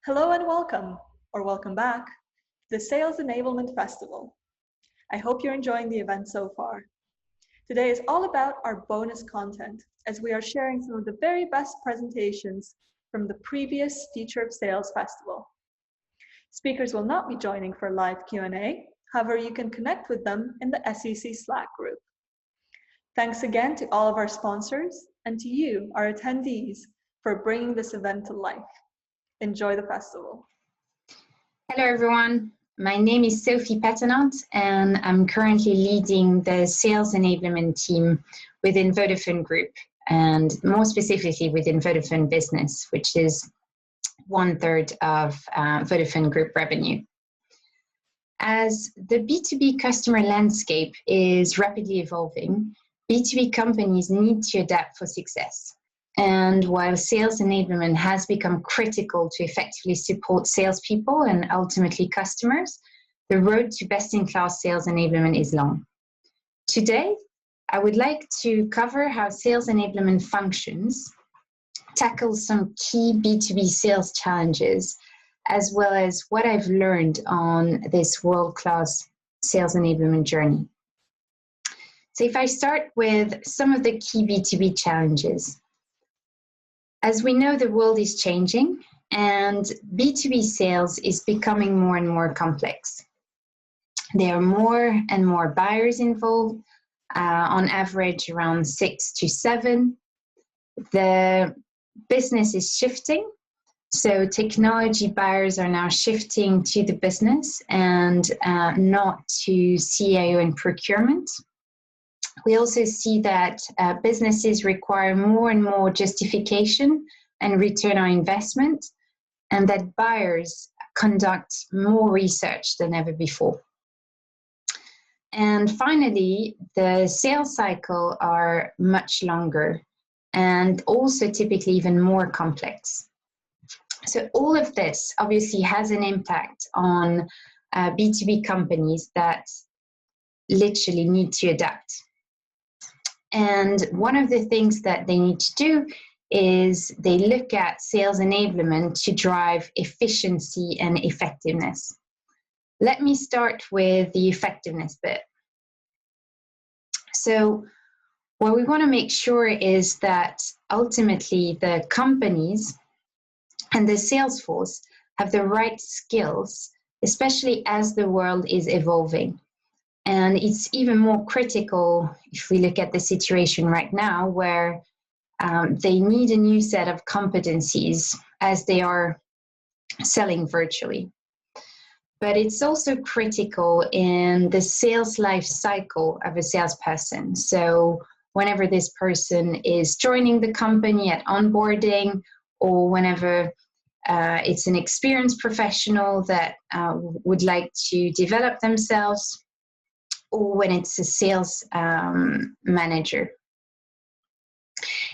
Hello and welcome, or welcome back, to the Sales Enablement Festival. I hope you're enjoying the event so far. Today is all about our bonus content, as we are sharing some of the very best presentations from the previous Future of Sales Festival. Speakers will not be joining for live Q&A, however you can connect with them in the SEC Slack group. Thanks again to all of our sponsors and to you, our attendees, for bringing this event to life. Enjoy the festival. Hello everyone, my name is Sophie Patenant and I'm currently leading the sales enablement team within Vodafone Group, and more specifically within Vodafone Business, which is 1/3 of Vodafone Group revenue. As the B2B customer landscape is rapidly evolving, B2B companies need to adapt for success. And while sales enablement has become critical to effectively support salespeople and ultimately customers, the road to best-in-class sales enablement is long. Today, I would like to cover how sales enablement functions, tackle some key B2B sales challenges, as well as what I've learned on this world-class sales enablement journey. So if I start with some of the key B2B challenges. As we know, the world is changing and B2B sales is becoming more and more complex. There are more and more buyers involved, on average around 6 to 7. The business is shifting, so technology buyers are now shifting to the business and not to CIO and procurement. We also see that businesses require more and more justification and return on investment, and that buyers conduct more research than ever before. And finally, the sales cycle are much longer and also typically even more complex. So all of this obviously has an impact on B2B companies that literally need to adapt. And one of the things that they need to do is they look at sales enablement to drive efficiency and effectiveness. Let me start with the effectiveness bit. So what we want to make sure is that ultimately the companies and the sales force have the right skills, especially as the world is evolving. And it's even more critical if we look at the situation right now where they need a new set of competencies as they are selling virtually. But it's also critical in the sales life cycle of a salesperson. So whenever this person is joining the company at onboarding, or whenever it's an experienced professional that would like to develop themselves, or when it's a sales manager.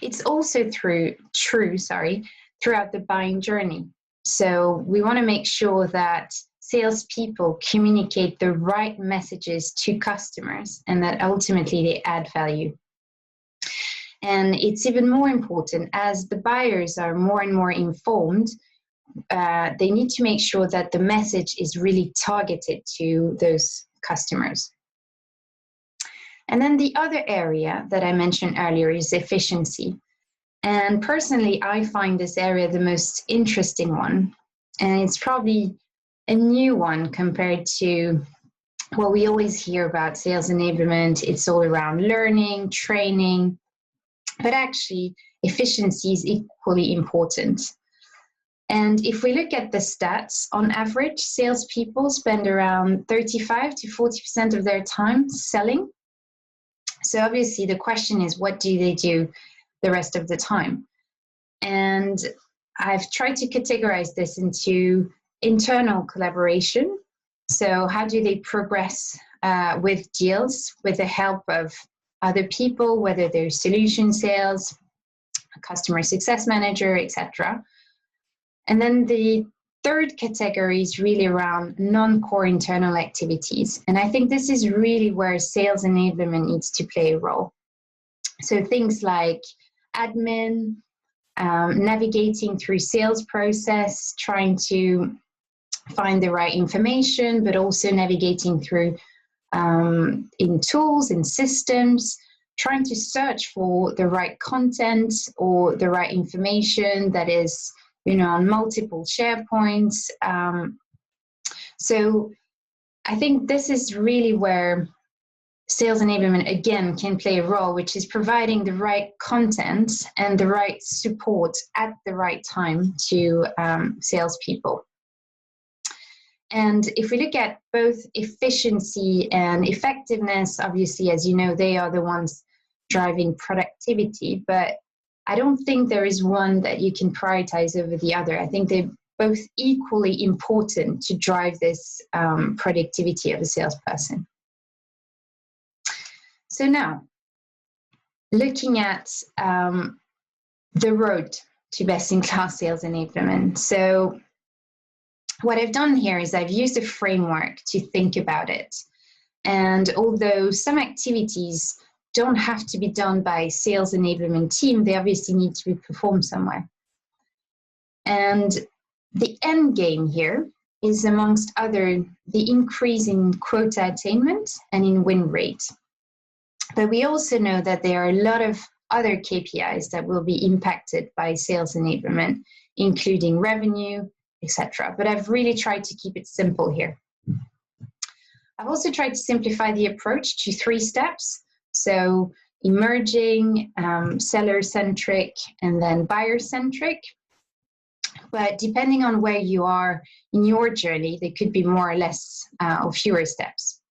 It's also true throughout the buying journey. So we want to make sure that salespeople communicate the right messages to customers and that ultimately they add value. And it's even more important as the buyers are more and more informed, they need to make sure that the message is really targeted to those customers. And then the other area that I mentioned earlier is efficiency. And personally, I find this area the most interesting one. And it's probably a new one compared to what we always hear about sales enablement. It's all around learning, training, but actually efficiency is equally important. And if we look at the stats, on average, salespeople spend around 35 to 40% of their time selling. So obviously the question is, what do they do the rest of the time? And I've tried to categorize this into internal collaboration. So how do they progress with deals with the help of other people, whether they're solution sales, a customer success manager, etc. And then the third category is really around non-core internal activities. And I think this is really where sales enablement needs to play a role. So things like admin, navigating through sales process, trying to find the right information, but also navigating through in tools, in systems, trying to search for the right content or the right information that is, on multiple SharePoints. So I think this is really where sales enablement, again, can play a role, which is providing the right content and the right support at the right time to salespeople. And if we look at both efficiency and effectiveness, obviously, as you know, they are the ones driving productivity, but I don't think there is one that you can prioritize over the other. I think they're both equally important to drive this productivity of a salesperson. So now, looking at the road to best-in-class sales enablement. So what I've done here is I've used a framework to think about it. And although some activities don't have to be done by sales enablement team, they obviously need to be performed somewhere. And the end game here is, amongst other, the increase in quota attainment and in win rate. But we also know that there are a lot of other KPIs that will be impacted by sales enablement, including revenue, etc. But I've really tried to keep it simple here. I've also tried to simplify the approach to 3 steps. So emerging, seller-centric, and then buyer-centric. But depending on where you are in your journey, there could be more or less or fewer steps.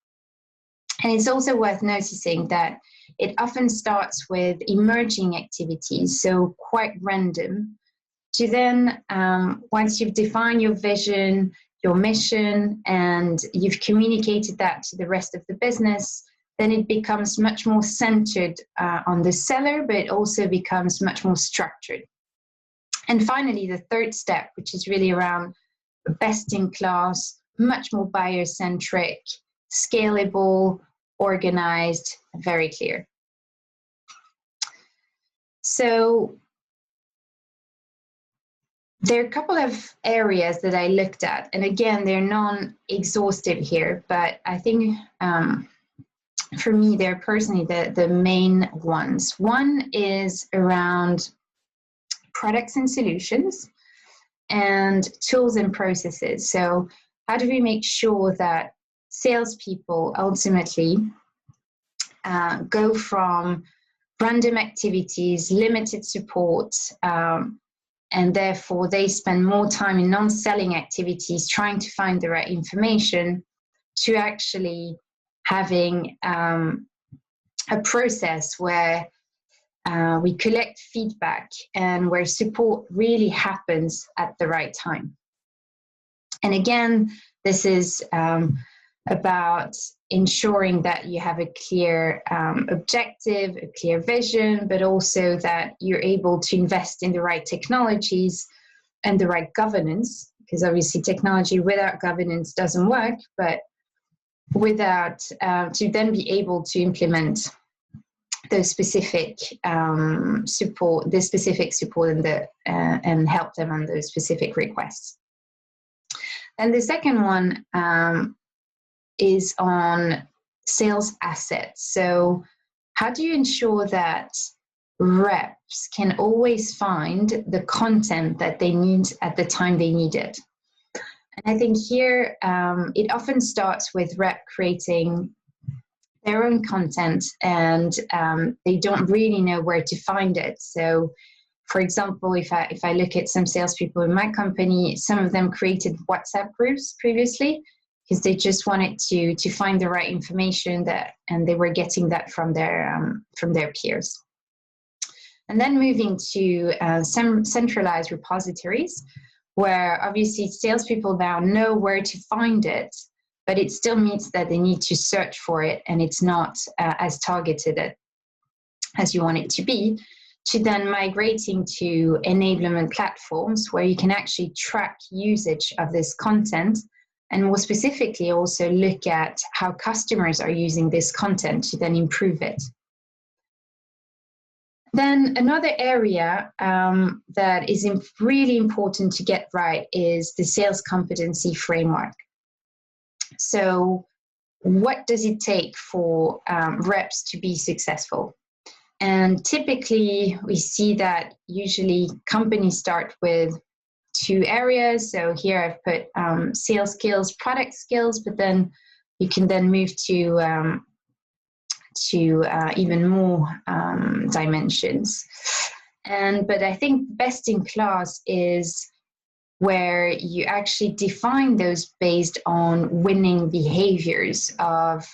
And it's also worth noticing that it often starts with emerging activities, so quite random, to then, once you've defined your vision, your mission, and you've communicated that to the rest of the business, then it becomes much more centered on the seller, but it also becomes much more structured. And finally, the 3rd step, which is really around best-in-class, much more buyer-centric, scalable, organized, very clear. So there are a couple of areas that I looked at, and again, they're non-exhaustive here, but I think for me, they're personally the main ones. One is around products and solutions and tools and processes. So how do we make sure that salespeople ultimately go from random activities, limited support, and therefore they spend more time in non-selling activities trying to find the right information, to actually having a process where we collect feedback and where support really happens at the right time. And again, this is about ensuring that you have a clear objective, a clear vision, but also that you're able to invest in the right technologies and the right governance, because obviously technology without governance doesn't work, but without to then be able to implement those specific support and help them on those specific requests. And the second one is on sales assets. So how do you ensure that reps can always find the content that they need at the time they need it? And I think here it often starts with rep creating their own content, and they don't really know where to find it. So, for example, if I look at some salespeople in my company, some of them created WhatsApp groups previously because they just wanted to find the right information and they were getting that from their peers. And then moving to some centralized repositories, where obviously salespeople now know where to find it, but it still means that they need to search for it, and it's not as targeted as you want it to be, to then migrating to enablement platforms where you can actually track usage of this content, and more specifically also look at how customers are using this content to then improve it. Then another area that is really important to get right is the sales competency framework. So what does it take for reps to be successful? And typically we see that usually companies start with 2 areas. So here I've put sales skills, product skills, but then you can then move to even more dimensions. But I think best in class is where you actually define those based on winning behaviors of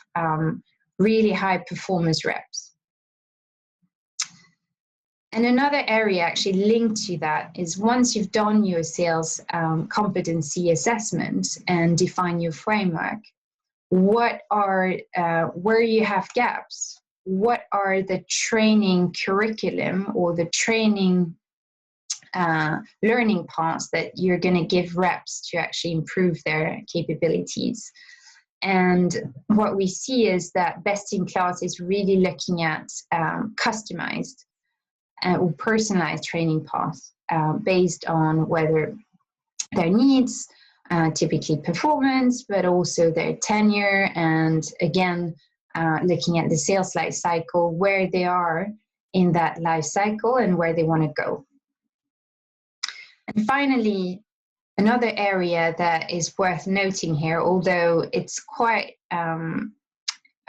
really high performance reps. And another area actually linked to that is once you've done your sales competency assessment and define your framework, what are, where you have gaps, what are the training curriculum or the training learning paths that you're going to give reps to actually improve their capabilities. And what we see is that best in class is really looking at customized or personalized training paths based on whether their needs, typically performance, but also their tenure, and again, looking at the sales life cycle, where they are in that life cycle and where they want to go. And finally, another area that is worth noting here, although it's quite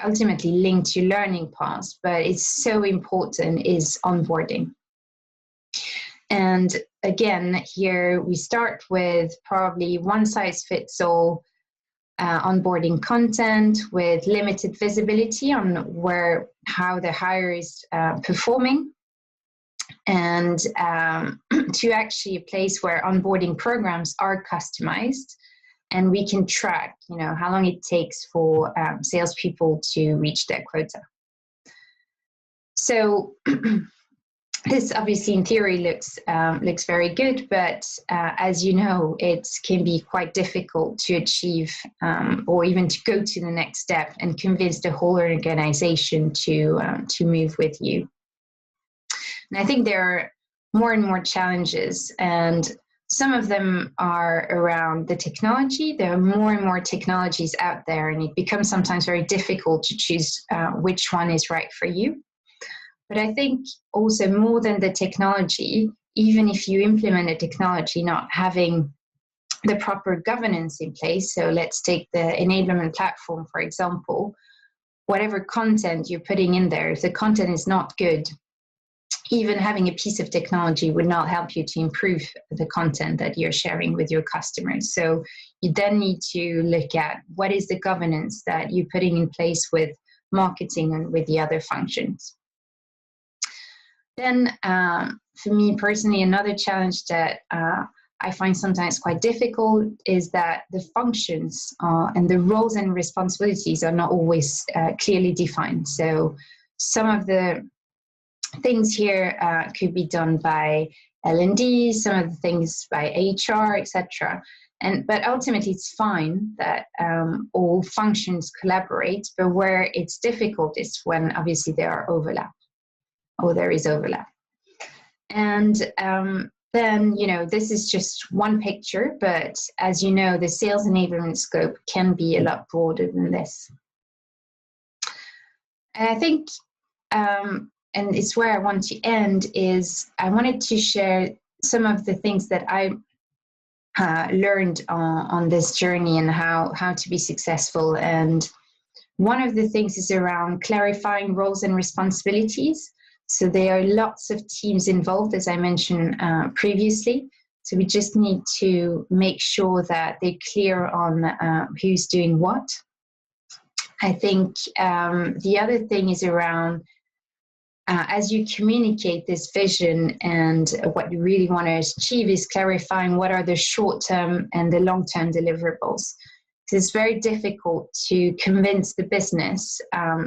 ultimately linked to learning paths, but it's so important, is onboarding. And again, here we start with probably one-size-fits-all onboarding content with limited visibility on how the hire is performing, and to actually a place where onboarding programs are customized, and we can track, how long it takes for salespeople to reach their quota. So this obviously in theory looks very good, but as you know, it can be quite difficult to achieve or even to go to the next step and convince the whole organization to move with you. And I think there are more and more challenges, and some of them are around the technology. There are more and more technologies out there, and it becomes sometimes very difficult to choose which one is right for you. But I think also more than the technology, even if you implement a technology, not having the proper governance in place. So let's take the enablement platform, for example. Whatever content you're putting in there, if the content is not good, even having a piece of technology would not help you to improve the content that you're sharing with your customers. So you then need to look at what is the governance that you're putting in place with marketing and with the other functions. Then for me personally, another challenge that I find sometimes quite difficult is that the functions and the roles and responsibilities are not always clearly defined. So some of the things here could be done by L&D, some of the things by HR, etc. But ultimately, it's fine that all functions collaborate. But where it's difficult is when obviously there is overlap. And then this is just one picture, but as you know, the sales enablement scope can be a lot broader than this. And I think. And it's where I want to end, is I wanted to share some of the things that I learned on this journey and how to be successful. And one of the things is around clarifying roles and responsibilities. So there are lots of teams involved, as I mentioned previously. So we just need to make sure that they're clear on who's doing what. I think the other thing is around as you communicate this vision and what you really want to achieve, is clarifying what are the short-term and the long-term deliverables. So it's very difficult to convince the business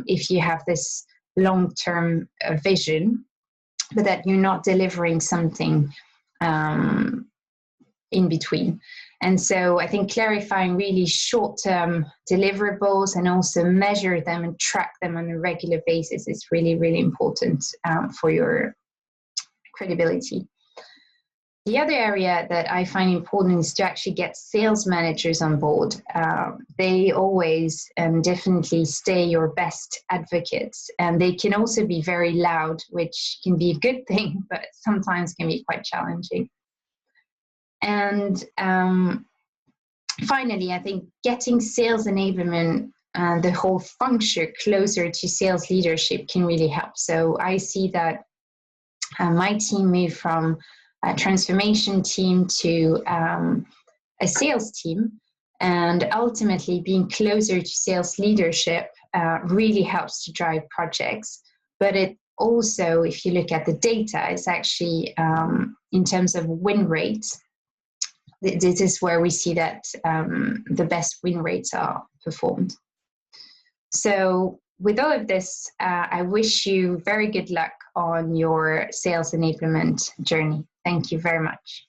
if you have this long-term vision, but that you're not delivering something in between. And so I think clarifying really short-term deliverables and also measure them and track them on a regular basis is really, really important for your credibility. The other area that I find important is to actually get sales managers on board. They always and definitely stay your best advocates, and they can also be very loud, which can be a good thing, but sometimes can be quite challenging. And finally, I think getting sales enablement and the whole function closer to sales leadership can really help. So I see that my team moved from a transformation team to a sales team, and ultimately being closer to sales leadership really helps to drive projects. But it also, if you look at the data, it's actually in terms of win rates, this is where we see that the best win rates are performed. So with all of this, I wish you very good luck on your sales enablement journey. Thank you very much.